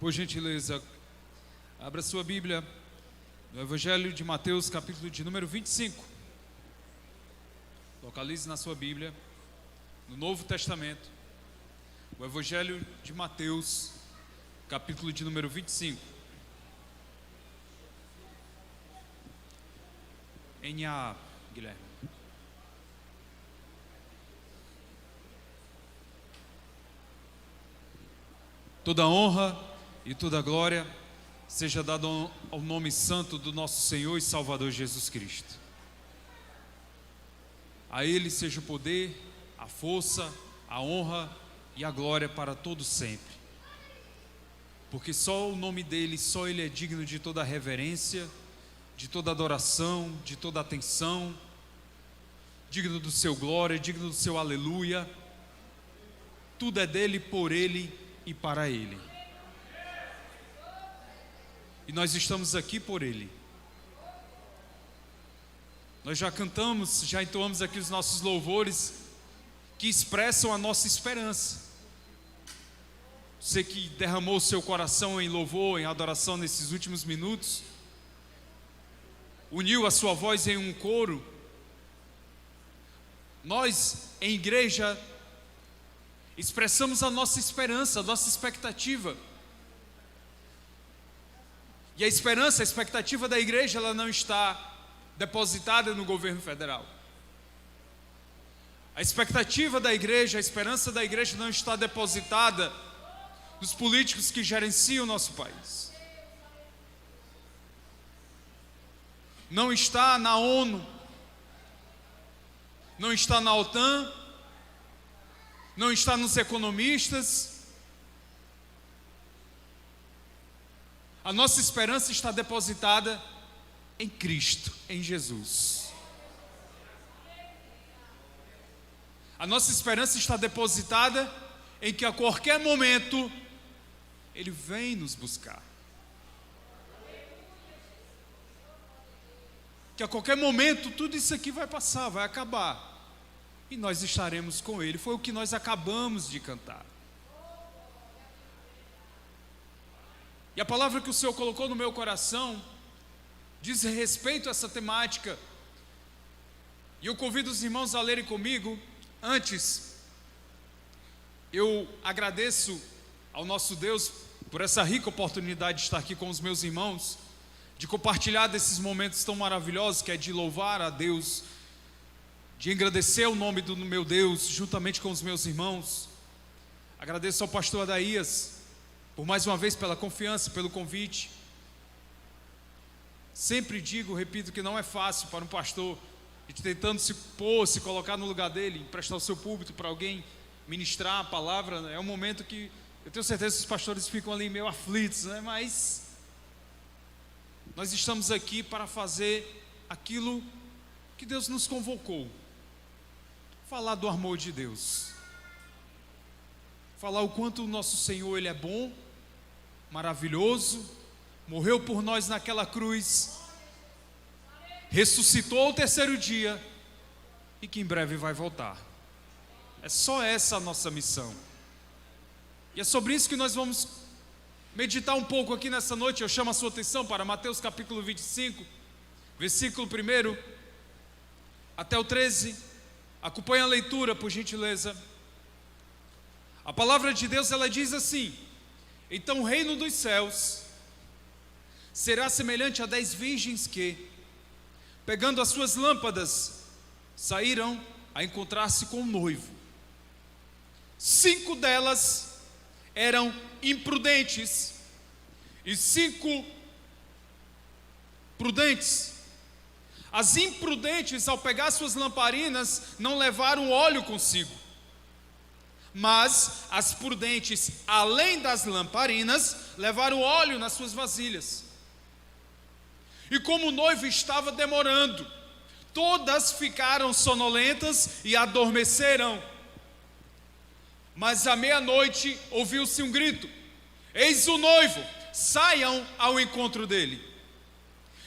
Por gentileza, abra sua Bíblia no Evangelho de Mateus, capítulo de número 25. Localize na sua Bíblia, no Novo Testamento, o Evangelho de Mateus, capítulo de número 25. N.A. Guilherme. Toda honra e toda glória seja dada ao nome santo do nosso Senhor e Salvador Jesus Cristo. A Ele seja o poder, a força, a honra e a glória para todos sempre. Porque só o nome dEle, só Ele é digno de toda reverência, de toda adoração, de toda atenção, digno do seu glória, digno do seu aleluia. Tudo é dEle, por Ele e para Ele. E nós estamos aqui por Ele. Nós já cantamos, já entoamos aqui os nossos louvores que expressam a nossa esperança. Você que derramou o seu coração em louvor, em adoração nesses últimos minutos, uniu a sua voz em um coro. Nós, em igreja, expressamos a nossa esperança, a nossa expectativa. E a esperança, a expectativa da igreja, ela não está depositada no governo federal. A expectativa da igreja, a esperança da igreja não está depositada nos políticos que gerenciam o nosso país. Não está na ONU, não está na OTAN, não está nos economistas. A nossa esperança está depositada em Cristo, em Jesus. A nossa esperança está depositada em que a qualquer momento Ele vem nos buscar. Que a qualquer momento tudo isso aqui vai passar, vai acabar. E nós estaremos com Ele. Foi o que nós acabamos de cantar. E a palavra que o Senhor colocou no meu coração diz respeito a essa temática. E eu convido os irmãos a lerem comigo. Antes, eu agradeço ao nosso Deus por essa rica oportunidade de estar aqui com os meus irmãos, de compartilhar desses momentos tão maravilhosos, que é de louvar a Deus, de engrandecer o nome do meu Deus, juntamente com os meus irmãos. Agradeço ao pastor Adaías, por mais uma vez pela confiança, pelo convite. Sempre digo, repito, que não é fácil para um pastor, tentando se pôr, se colocar no lugar dele, emprestar o seu púlpito para alguém ministrar a palavra. É um momento que eu tenho certeza que os pastores ficam ali meio aflitos, né? Mas nós estamos aqui para fazer aquilo que Deus nos convocou. Falar do amor de Deus. Falar o quanto o nosso Senhor, Ele é bom, maravilhoso, morreu por nós naquela cruz, ressuscitou ao terceiro dia e que em breve vai voltar. É só essa a nossa missão. E é sobre isso que nós vamos meditar um pouco aqui nessa noite. Eu chamo a sua atenção para Mateus capítulo 25, versículo 1 até o 13. Acompanhe a leitura, por gentileza. A palavra de Deus, ela diz assim: então o reino dos céus será semelhante a 10 virgens que, pegando as suas lâmpadas, saíram a encontrar-se com o noivo. 5 delas eram imprudentes e 5 prudentes. As imprudentes, ao pegar suas lamparinas, não levaram óleo consigo. Mas as prudentes, além das lamparinas, levaram óleo nas suas vasilhas. E como o noivo estava demorando, todas ficaram sonolentas e adormeceram. Mas à meia-noite ouviu-se um grito: eis o noivo, saiam ao encontro dele.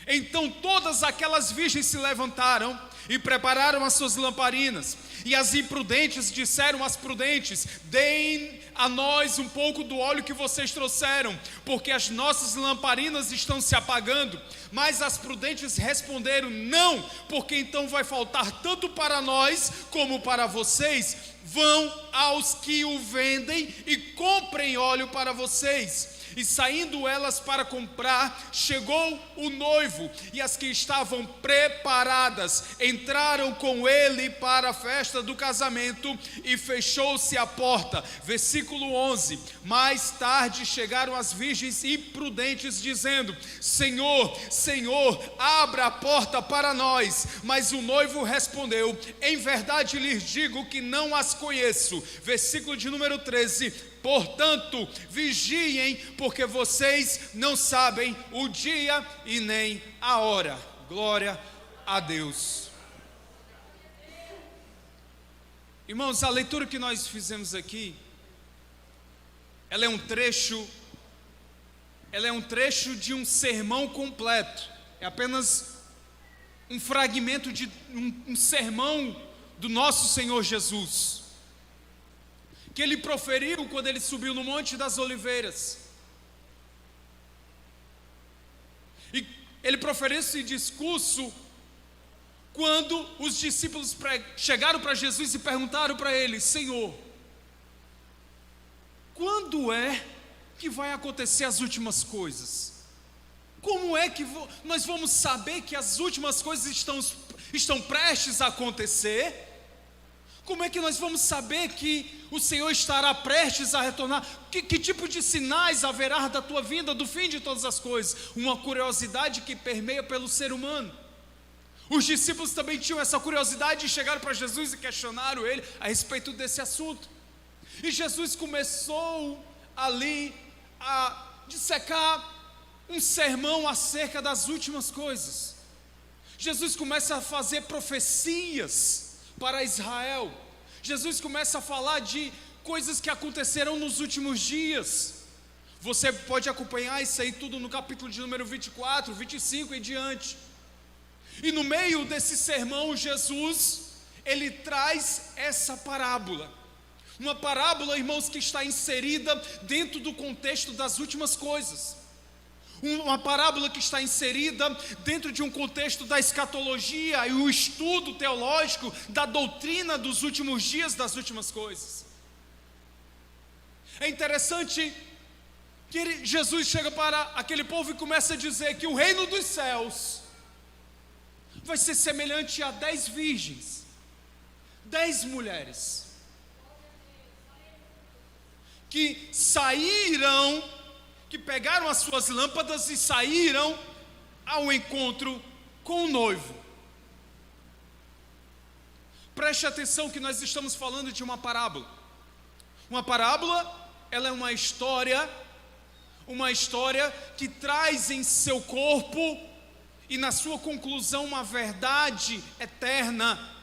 Então todas aquelas virgens se levantaram e prepararam as suas lamparinas. E as imprudentes disseram às prudentes: deem a nós um pouco do óleo que vocês trouxeram, porque as nossas lamparinas estão se apagando. Mas as prudentes responderam: não, porque então vai faltar tanto para nós como para vocês. Vão aos que o vendem e comprem óleo para vocês. E saindo elas para comprar, chegou o noivo, e as que estavam preparadas entraram com ele para a festa do casamento, e fechou-se a porta. Versículo 11. Mais tarde chegaram as virgens imprudentes, dizendo: Senhor, Senhor, abra a porta para nós. Mas o noivo respondeu: em verdade lhes digo que não as conheço. Versículo de número 13. Portanto, vigiem, porque vocês não sabem o dia e nem a hora. Glória a Deus. Irmãos, a leitura que nós fizemos aqui, ela é um trecho de um sermão completo. É apenas um fragmento de um sermão do nosso Senhor Jesus, que ele proferiu quando ele subiu no Monte das Oliveiras. E ele proferiu esse discurso quando os discípulos chegaram para Jesus e perguntaram para ele: Senhor, quando é que vai acontecer as últimas coisas? Como é que nós vamos saber que as últimas coisas estão prestes a acontecer? Como é que nós vamos saber que o Senhor estará prestes a retornar? Que tipo de sinais haverá da tua vinda, do fim de todas as coisas? Uma curiosidade que permeia pelo ser humano. Os discípulos também tinham essa curiosidade e chegaram para Jesus e questionaram ele a respeito desse assunto. E Jesus começou ali a dissecar um sermão acerca das últimas coisas. Jesus começa a fazer profecias para Israel. Jesus começa a falar de coisas que acontecerão nos últimos dias. Você pode acompanhar isso aí tudo no capítulo de número 24, 25 e diante. E no meio desse sermão, Jesus, ele traz essa parábola. Uma parábola, irmãos, que está inserida dentro do contexto das últimas coisas. Uma parábola que está inserida dentro de um contexto da escatologia e o estudo teológico da doutrina dos últimos dias, das últimas coisas. É interessante que Jesus chega para aquele povo e começa a dizer que o reino dos céus vai ser semelhante a 10 virgens, 10 mulheres, que saíram, que pegaram as suas lâmpadas e saíram ao encontro com o noivo. Preste atenção que nós estamos falando de uma parábola. Uma parábola, ela é uma história que traz em seu corpo e na sua conclusão uma verdade eterna,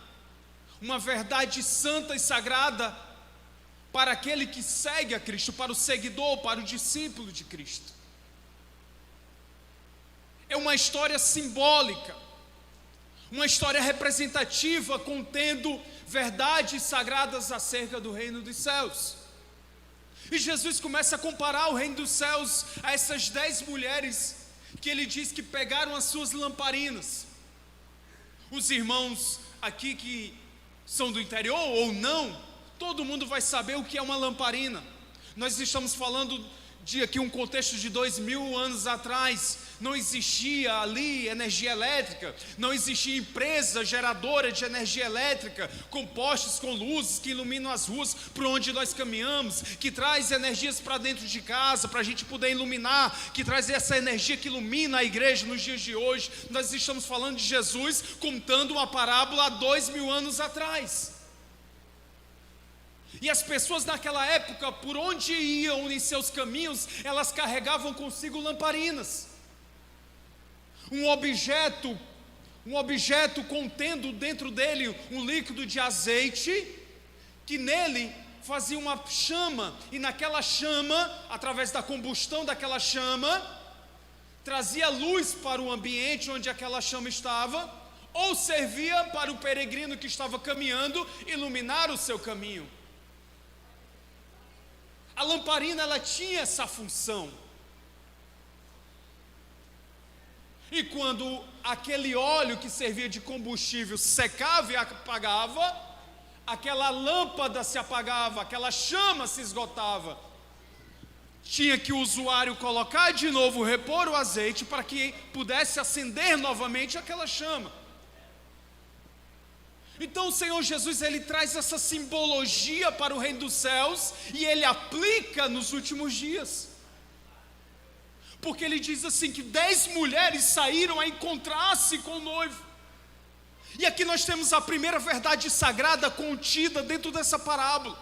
uma verdade santa e sagrada para aquele que segue a Cristo, para o seguidor, para o discípulo de Cristo. É uma história simbólica, uma história representativa, contendo verdades sagradas acerca do reino dos céus. E Jesus começa a comparar o reino dos céus a essas 10 mulheres que ele diz que pegaram as suas lamparinas. Os irmãos aqui que são do interior ou não, todo mundo vai saber o que é uma lamparina. Nós estamos falando de aqui um contexto de 2000 anos atrás. Não existia ali energia elétrica, não existia empresa geradora de energia elétrica, com postes, com luzes que iluminam as ruas por onde nós caminhamos, que traz energias para dentro de casa, para a gente poder iluminar, que traz essa energia que ilumina a igreja nos dias de hoje. Nós estamos falando de Jesus contando uma parábola há 2000 anos atrás. E as pessoas naquela época, por onde iam em seus caminhos, elas carregavam consigo lamparinas. Um objeto contendo dentro dele um líquido de azeite, que nele fazia uma chama, e naquela chama, através da combustão daquela chama, trazia luz para o ambiente onde aquela chama estava, ou servia para o peregrino que estava caminhando iluminar o seu caminho. A lamparina, ela tinha essa função. E quando aquele óleo que servia de combustível secava e apagava, aquela lâmpada se apagava, aquela chama se esgotava. Tinha que o usuário colocar de novo, repor o azeite para que pudesse acender novamente aquela chama. Então o Senhor Jesus, ele traz essa simbologia para o reino dos céus e ele aplica nos últimos dias. Porque ele diz assim que 10 mulheres saíram a encontrar-se com o noivo. E aqui nós temos a primeira verdade sagrada contida dentro dessa parábola.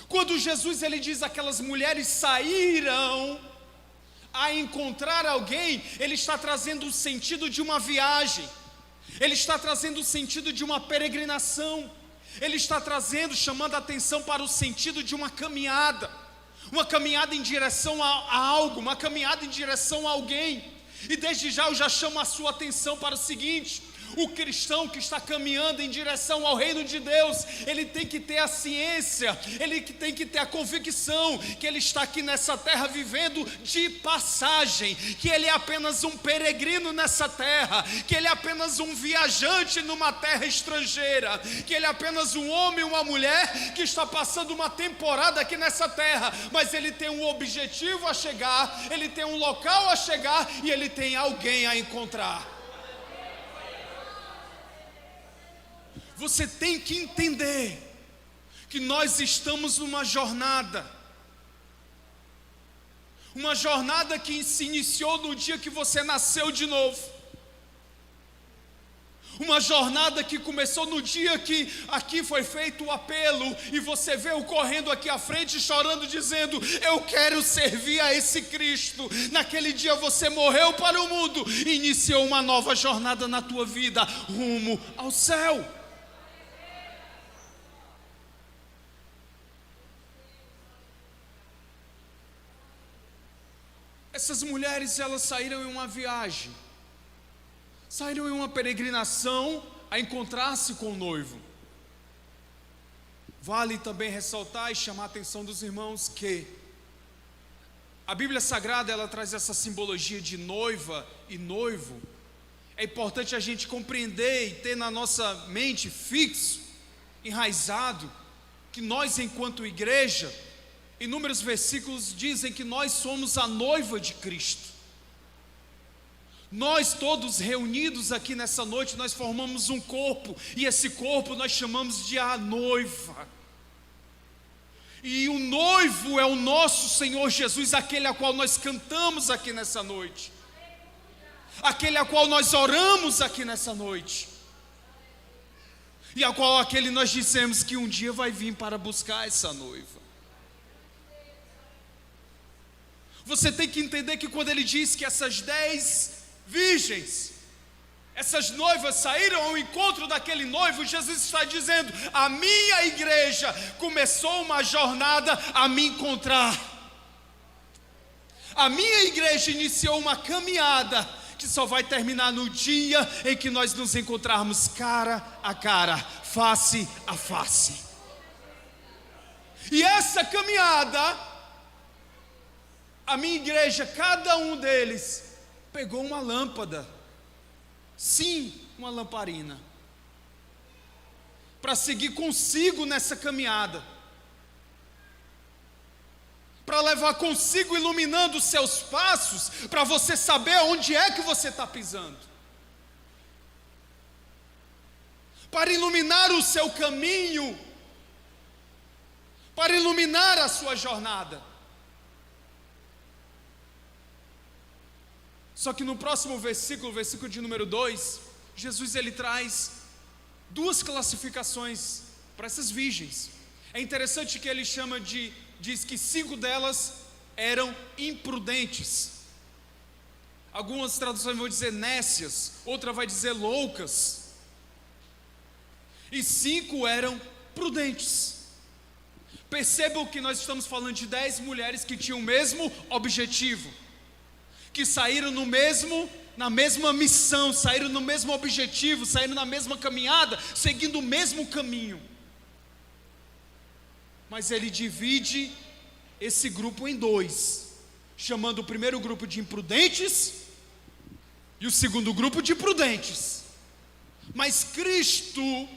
Quando Jesus ele diz aquelas mulheres saíram a encontrar alguém, ele está trazendo o sentido de uma viagem. Ele está trazendo o sentido de uma peregrinação. Ele está trazendo, chamando a atenção para o sentido de uma caminhada em direção a algo, uma caminhada em direção a alguém. E desde já eu já chamo a sua atenção para o seguinte: o cristão que está caminhando em direção ao reino de Deus, ele tem que ter a ciência, ele tem que ter a convicção que ele está aqui nessa terra vivendo de passagem, que ele é apenas um peregrino nessa terra, que ele é apenas um viajante numa terra estrangeira, que ele é apenas um homem e uma mulher que está passando uma temporada aqui nessa terra, mas ele tem um objetivo a chegar, ele tem um local a chegar e ele tem alguém a encontrar. Você tem que entender que nós estamos numa jornada. Uma jornada que se iniciou no dia que você nasceu de novo. Uma jornada que começou no dia que aqui foi feito o apelo e você veio correndo aqui à frente chorando dizendo: eu quero servir a esse Cristo. Naquele dia você morreu para o mundo e iniciou uma nova jornada na tua vida rumo ao céu. Essas mulheres, elas saíram em uma viagem, saíram em uma peregrinação a encontrar-se com o noivo. Vale também ressaltar e chamar a atenção dos irmãos que a Bíblia Sagrada, ela traz essa simbologia de noiva e noivo. É importante a gente compreender e ter na nossa mente fixo, enraizado, que nós enquanto igreja, inúmeros versículos dizem que nós somos a noiva de Cristo. Nós todos reunidos aqui nessa noite, nós formamos um corpo, e esse corpo nós chamamos de a noiva. E o noivo é o nosso Senhor Jesus, aquele a qual nós cantamos aqui nessa noite, aquele a qual nós oramos aqui nessa noite, e a qual aquele nós dissemos que um dia vai vir para buscar essa noiva. Você tem que entender que quando ele diz que essas 10 virgens, essas noivas saíram ao encontro daquele noivo, Jesus está dizendo: a minha igreja começou uma jornada a me encontrar. A minha igreja iniciou uma caminhada que só vai terminar no dia em que nós nos encontrarmos cara a cara, face a face. E essa caminhada, a minha igreja, cada um deles pegou uma lâmpada, sim, uma lamparina, para seguir consigo nessa caminhada, para levar consigo iluminando os seus passos, para você saber onde é que você está pisando, para iluminar o seu caminho, para iluminar a sua jornada. Só que no próximo versículo, versículo de número 2, Jesus ele traz duas classificações para essas virgens. É interessante que ele diz que 5 delas eram imprudentes. Algumas traduções vão dizer nécias, outra vai dizer loucas. E 5 eram prudentes. Percebam que nós estamos falando de 10 mulheres que tinham o mesmo objetivo, que saíram na mesma missão, saíram no mesmo objetivo, saíram na mesma caminhada, seguindo o mesmo caminho. Mas ele divide esse grupo em dois, chamando o primeiro grupo de imprudentes e o segundo grupo de prudentes. Mas Cristo,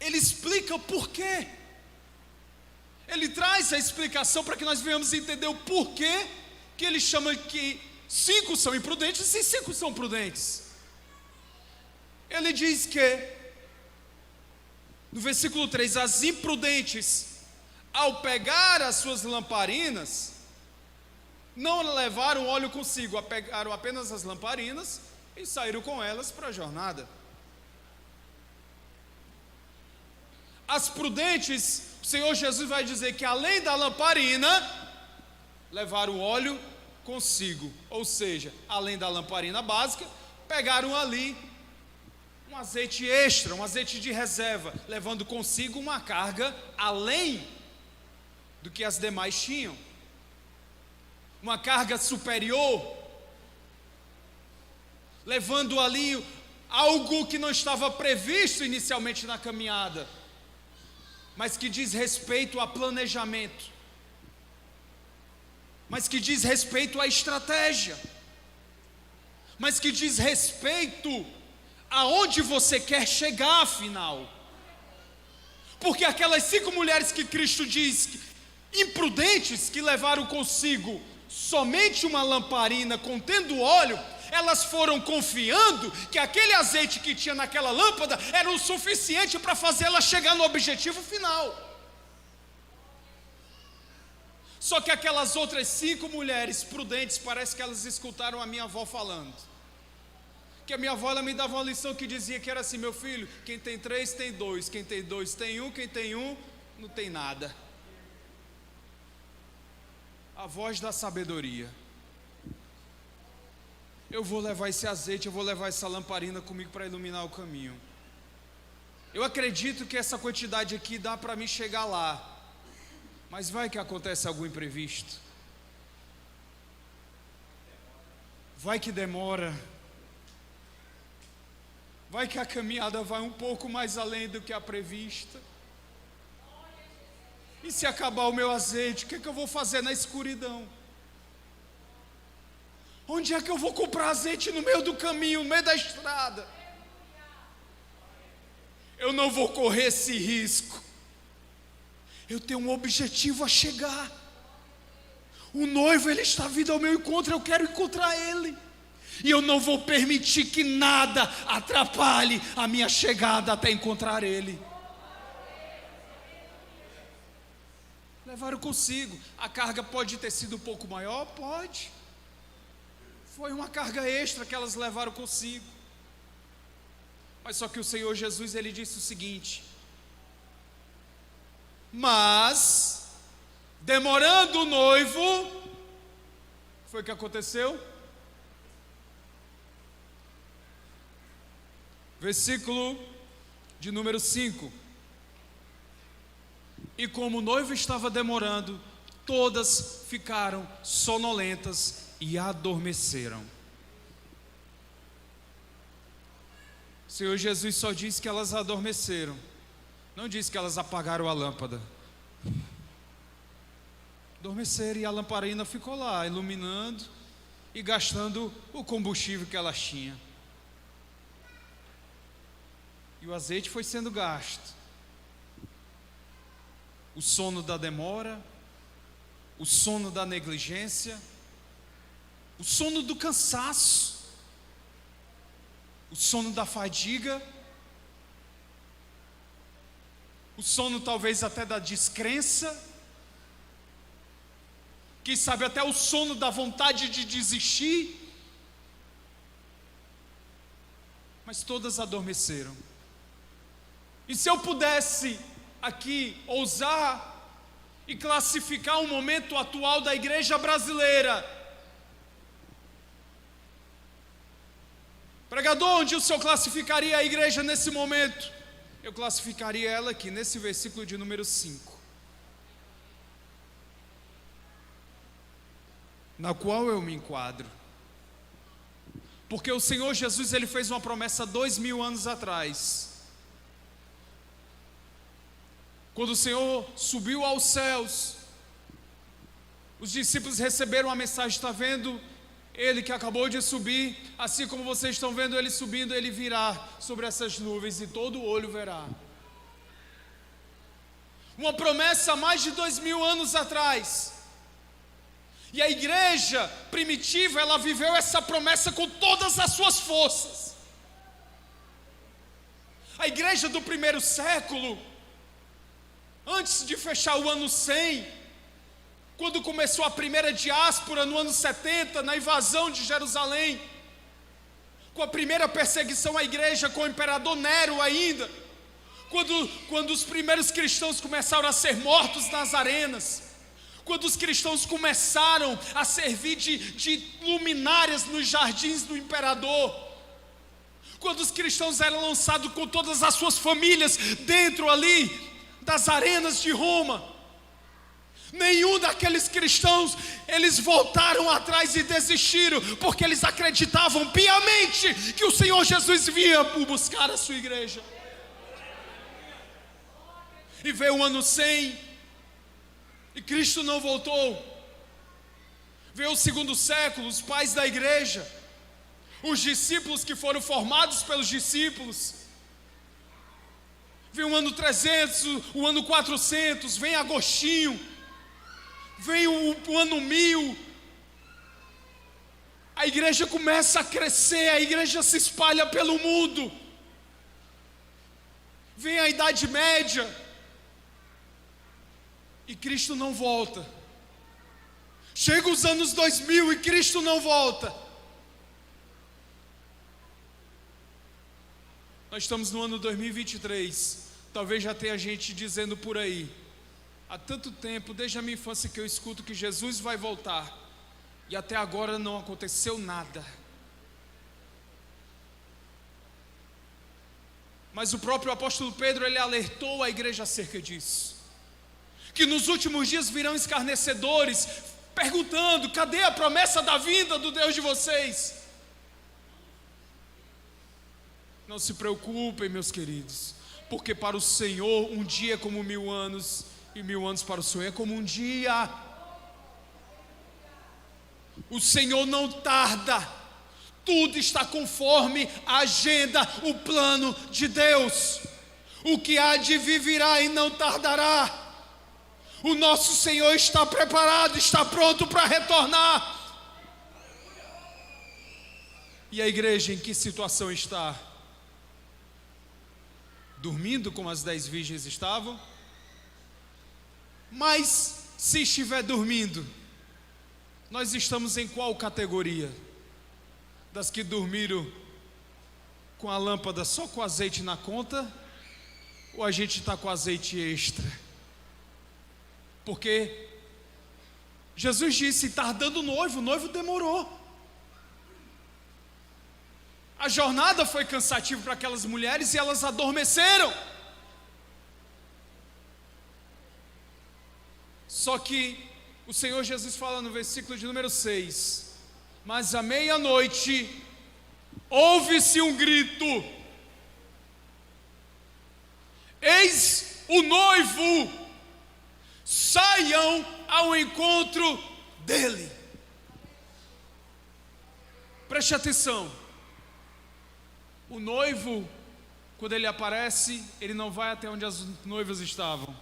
ele explica o porquê. Ele traz a explicação para que nós venhamos entender o porquê que ele chama que 5 são imprudentes e 5 são prudentes. Ele diz que, no versículo 3, as imprudentes, ao pegar as suas lamparinas, não levaram óleo consigo, pegaram apenas as lamparinas e saíram com elas para a jornada. As prudentes, o Senhor Jesus vai dizer que além da lamparina, levaram óleo consigo, ou seja, além da lamparina básica, pegaram ali um azeite extra, um azeite de reserva, levando consigo uma carga além do que as demais tinham, uma carga superior, levando ali algo que não estava previsto inicialmente na caminhada, mas que diz respeito a planejamento, mas que diz respeito à estratégia, mas que diz respeito aonde você quer chegar afinal. Porque aquelas 5 mulheres que Cristo diz imprudentes, que levaram consigo somente uma lamparina contendo óleo, elas foram confiando que aquele azeite que tinha naquela lâmpada era o suficiente para fazê-la chegar no objetivo final. Só que aquelas outras 5 mulheres prudentes, parece que elas escutaram a minha avó falando. Que a minha avó, ela me dava uma lição que dizia que era assim: meu filho, quem tem 3 tem 2, quem tem 2 tem 1, quem tem 1 não tem nada. A voz da sabedoria. Eu vou levar esse azeite, eu vou levar essa lamparina comigo para iluminar o caminho. Eu acredito que essa quantidade aqui dá para mim chegar lá. Mas vai que acontece algum imprevisto. Vai que demora. Vai que a caminhada vai um pouco mais além do que a prevista. E se acabar o meu azeite, o que eu vou fazer na escuridão? Onde é que eu vou comprar azeite no meio do caminho, no meio da estrada? Eu não vou correr esse risco. Eu tenho um objetivo a chegar. O noivo, ele está vindo ao meu encontro, eu quero encontrar ele. E eu não vou permitir que nada atrapalhe a minha chegada até encontrar ele. Levaram consigo. A carga pode ter sido um pouco maior? Pode. Foi uma carga extra que elas levaram consigo. Mas só que o Senhor Jesus, ele disse o seguinte: mas, demorando o noivo, foi o que aconteceu? Versículo de número 5. E como o noivo estava demorando, todas ficaram sonolentas e adormeceram. O Senhor Jesus só disse que elas adormeceram, não disse que elas apagaram a lâmpada. Adormeceram e a lamparina ficou lá, iluminando e gastando o combustível que elas tinham. E o azeite foi sendo gasto. O sono da demora, o sono da negligência, o sono do cansaço, o sono da fadiga, o sono talvez até da descrença, quem sabe até o sono da vontade de desistir, mas todas adormeceram. E se eu pudesse aqui ousar e classificar o momento atual da igreja brasileira, pregador, onde o senhor classificaria a igreja nesse momento? Eu classificaria ela aqui, nesse versículo de número 5, na qual eu me enquadro. Porque o Senhor Jesus, Ele fez uma promessa 2000 anos atrás. Quando o Senhor subiu aos céus, os discípulos receberam a mensagem: está vendo Ele que acabou de subir? Assim como vocês estão vendo Ele subindo, Ele virá sobre essas nuvens e todo olho verá. Uma promessa há mais de 2000 anos atrás. E a igreja primitiva, ela viveu essa promessa com todas as suas forças. A igreja do primeiro século, antes de fechar o ano 100, quando começou a primeira diáspora no ano 70, na invasão de Jerusalém, com a primeira perseguição à igreja, com o imperador Nero ainda, quando os primeiros cristãos começaram a ser mortos nas arenas, quando os cristãos começaram a servir de luminárias nos jardins do imperador, quando os cristãos eram lançados com todas as suas famílias dentro ali das arenas de Roma, nenhum daqueles cristãos, eles voltaram atrás e desistiram, porque eles acreditavam piamente que o Senhor Jesus vinha buscar a sua igreja. E veio o ano 100, e Cristo não voltou. Veio o segundo século, os pais da igreja, os discípulos que foram formados pelos discípulos. Veio o ano 300, o ano 400, vem Agostinho, vem o ano 1000. A igreja começa a crescer, a igreja se espalha pelo mundo. Vem a Idade Média, e Cristo não volta. Chega os anos 2000 e Cristo não volta. Nós estamos no ano 2023. Talvez já tenha gente dizendo por aí: há tanto tempo, desde a minha infância, que eu escuto que Jesus vai voltar, e até agora não aconteceu nada. Mas o próprio apóstolo Pedro, ele alertou a igreja acerca disso, que nos últimos dias virão escarnecedores, perguntando: cadê a promessa da vinda do Deus de vocês? Não se preocupem, meus queridos, porque para o Senhor um dia é como 1000 anos, e 1000 anos para o Senhor é como um dia. O Senhor não tarda, tudo está conforme a agenda, o plano de Deus. O que há de vir virá e não tardará. O nosso Senhor está preparado, está pronto para retornar. E a igreja em que situação está? Dormindo como as 10 virgens estavam? Mas se estiver dormindo, nós estamos em qual categoria? Das que dormiram com a lâmpada só com azeite na conta? Ou a gente está com azeite extra? Porque Jesus disse: tardando o noivo demorou. A jornada foi cansativa para aquelas mulheres e elas adormeceram. Só que o Senhor Jesus fala no versículo de número 6: mas à meia-noite ouve-se um grito: eis o noivo, saiam ao encontro dele. Preste atenção. O noivo, quando ele aparece, ele não vai até onde as noivas estavam.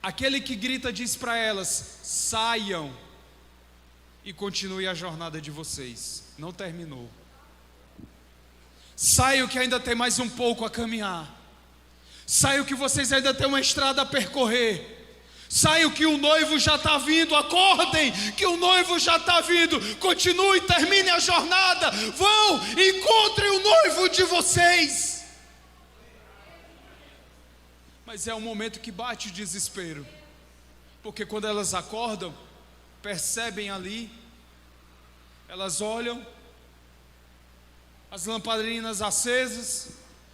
Aquele que grita diz para elas: saiam e continue a jornada de vocês, não terminou. Saiam que ainda tem mais um pouco a caminhar. Saiam que vocês ainda têm uma estrada a percorrer. Saiam que o noivo já está vindo. Acordem que o noivo já está vindo. Continue, termine a jornada. Vão, encontrem o noivo de vocês. Mas é um momento que bate o desespero, porque quando elas acordam, percebem ali, elas olham, as lamparinas acesas,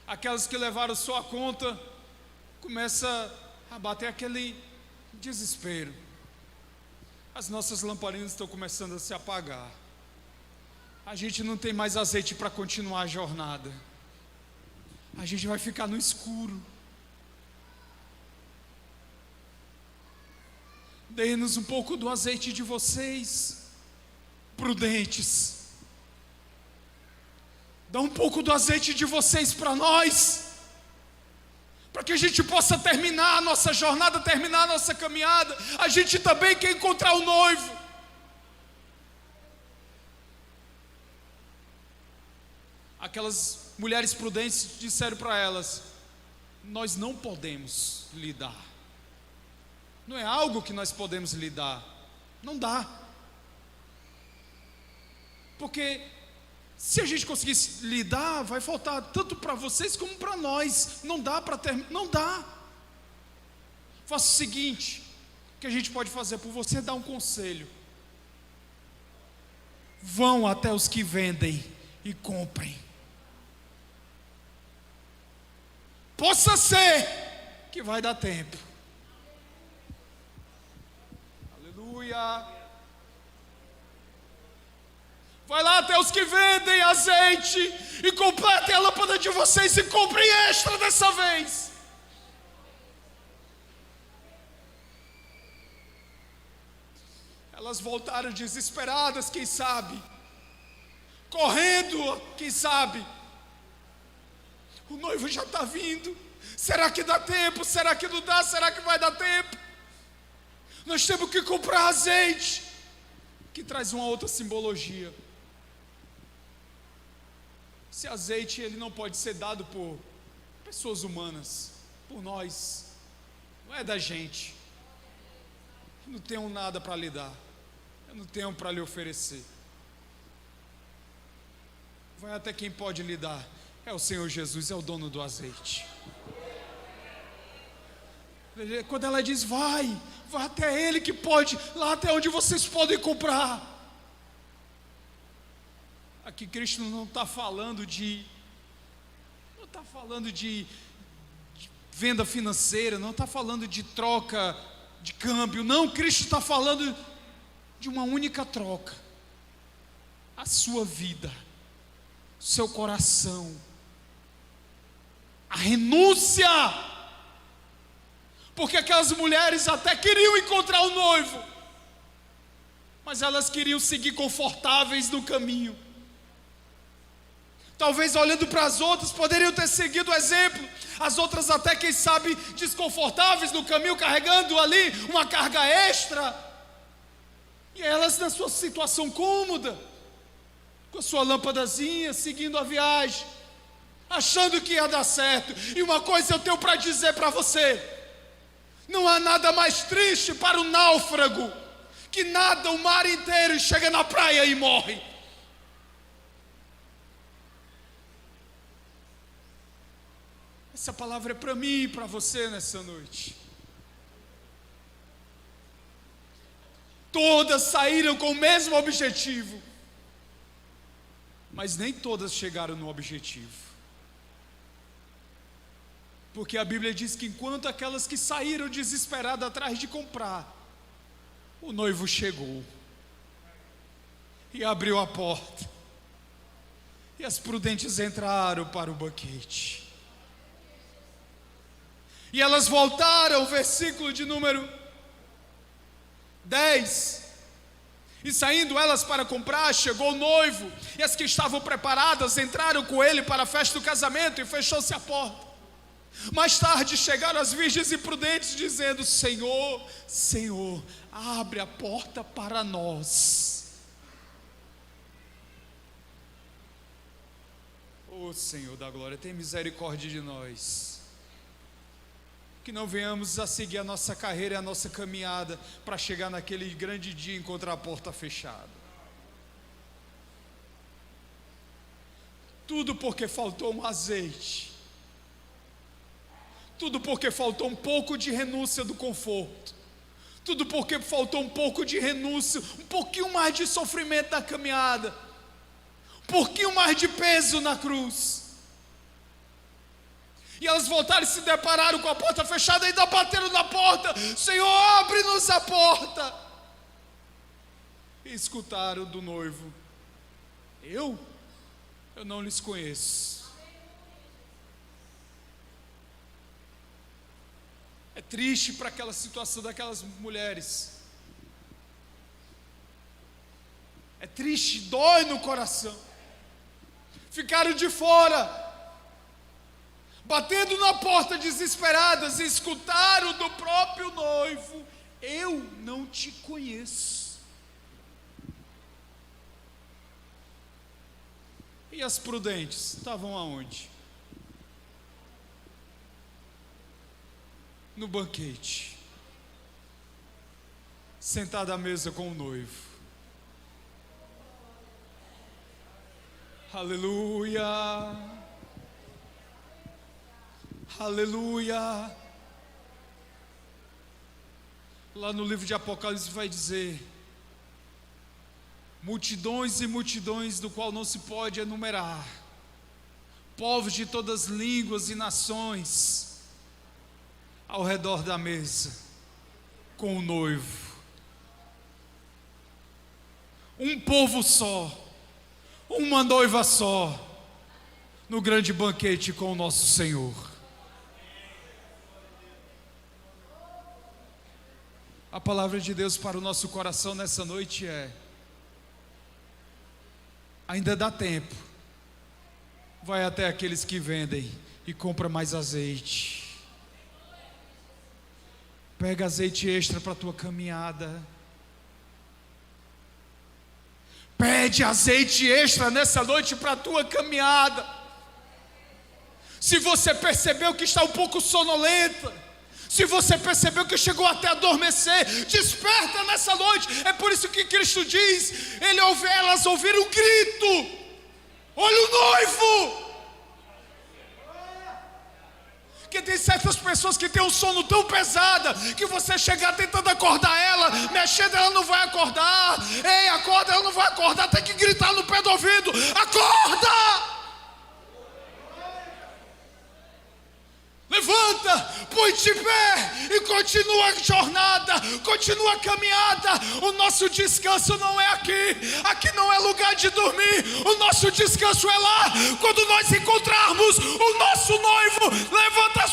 aquelas que levaram só a conta, começa a bater aquele desespero. As nossas lamparinas estão começando a se apagar. a gente não tem mais azeite para continuar a jornada. A gente vai ficar no escuro. Dê-nos um pouco do azeite de vocês, prudentes. Dá um pouco do azeite de vocês para nós, para que a gente possa terminar a nossa jornada, terminar a nossa caminhada. A gente também quer encontrar o noivo. Aquelas mulheres prudentes disseram para elas: nós não podemos lidar. Não é algo que nós podemos lidar. Não dá. Porque se a gente conseguisse lidar, vai faltar tanto para vocês como para nós. Não dá para terminar. Não dá. Faça o seguinte: o que a gente pode fazer por você é dar um conselho. Vão até os que vendem e comprem. Possa ser que vai dar tempo. Aleluia. Vai lá até os que vendem azeite e completem a lâmpada de vocês e comprem extra dessa vez. Elas voltaram desesperadas, quem sabe, correndo, quem sabe. O noivo já está vindo. Será que dá tempo? Será que não dá? Será que vai dar tempo? Nós temos que comprar azeite, que traz uma outra simbologia. Esse azeite, ele não pode ser dado por pessoas humanas, por nós. Não é da gente. Eu não tenho nada para lhe dar. Eu não tenho para lhe oferecer. Vai até quem pode lhe dar. É o Senhor Jesus, é o dono do azeite. Quando ela diz: vai até Ele que pode, lá até onde vocês podem comprar. Aqui Cristo não está falando de venda financeira, não está falando de troca de câmbio, não. Cristo está falando de uma única troca: a sua vida, seu coração, a renúncia. Porque aquelas mulheres até queriam encontrar o noivo, mas elas queriam seguir confortáveis no caminho. Talvez olhando para as outras, poderiam ter seguido o exemplo. As outras até, quem sabe, desconfortáveis no caminho, carregando ali uma carga extra. E elas na sua situação cômoda, com a sua lâmpadazinha, seguindo a viagem, achando que ia dar certo. E uma coisa eu tenho para dizer para você: não há nada mais triste para o náufrago que nada o mar inteiro e chega na praia e morre. Essa palavra é para mim e para você nessa noite. Todas saíram com o mesmo objetivo, mas nem todas chegaram no objetivo. Porque a Bíblia diz que enquanto aquelas que saíram desesperadas atrás de comprar, o noivo chegou e abriu a porta, e as prudentes entraram para o banquete. E elas voltaram, versículo de número 10. E saindo elas para comprar, chegou o noivo, e as que estavam preparadas entraram com ele para a festa do casamento, e fechou-se a porta. Mais tarde chegaram as virgens imprudentes, dizendo: Senhor, Senhor, abre a porta para nós. Ó Senhor da glória, tem misericórdia de nós. Que não venhamos a seguir a nossa carreira e a nossa caminhada para chegar naquele grande dia e encontrar a porta fechada. Tudo porque faltou um azeite. Tudo porque faltou um pouco de renúncia do conforto. Tudo porque faltou um pouco de renúncia, um pouquinho mais de sofrimento na caminhada, um pouquinho mais de peso na cruz. E elas voltaram e se depararam com a porta fechada, e ainda bateram na porta: Senhor, abre-nos a porta. E escutaram do noivo: Eu não lhes conheço. É triste para aquela situação daquelas mulheres. É triste, dói no coração. Ficaram de fora, batendo na porta desesperadas, e escutaram do próprio noivo: eu não te conheço. E as prudentes estavam aonde? No banquete, sentada à mesa com o noivo. Aleluia, aleluia. Lá no livro de Apocalipse vai dizer: multidões e multidões do qual não se pode enumerar, povos de todas as línguas e nações, ao redor da mesa, com o noivo. Um povo só, uma noiva só, no grande banquete com o nosso Senhor. A palavra de Deus para o nosso coração nessa noite é: ainda dá tempo. Vai até aqueles que vendem e compra mais azeite. Pega azeite extra para a tua caminhada. Pede azeite extra nessa noite para a tua caminhada. Se você percebeu que está um pouco sonolenta, se você percebeu que chegou até a adormecer, desperta nessa noite. É por isso que Cristo diz: elas ouviram um grito: olha o noivo. Porque tem certas pessoas que têm um sono tão pesado que você chegar tentando acordar ela, mexendo, ela não vai acordar. Ei, acorda, ela não vai acordar. Tem que gritar no pé do ouvido: acorda! Levanta, põe-te de pé e continua a jornada, continua a caminhada. O nosso descanso não é aqui, aqui não é lugar de dormir. O nosso descanso é lá, quando nós encontrarmos o nosso noivo. Levanta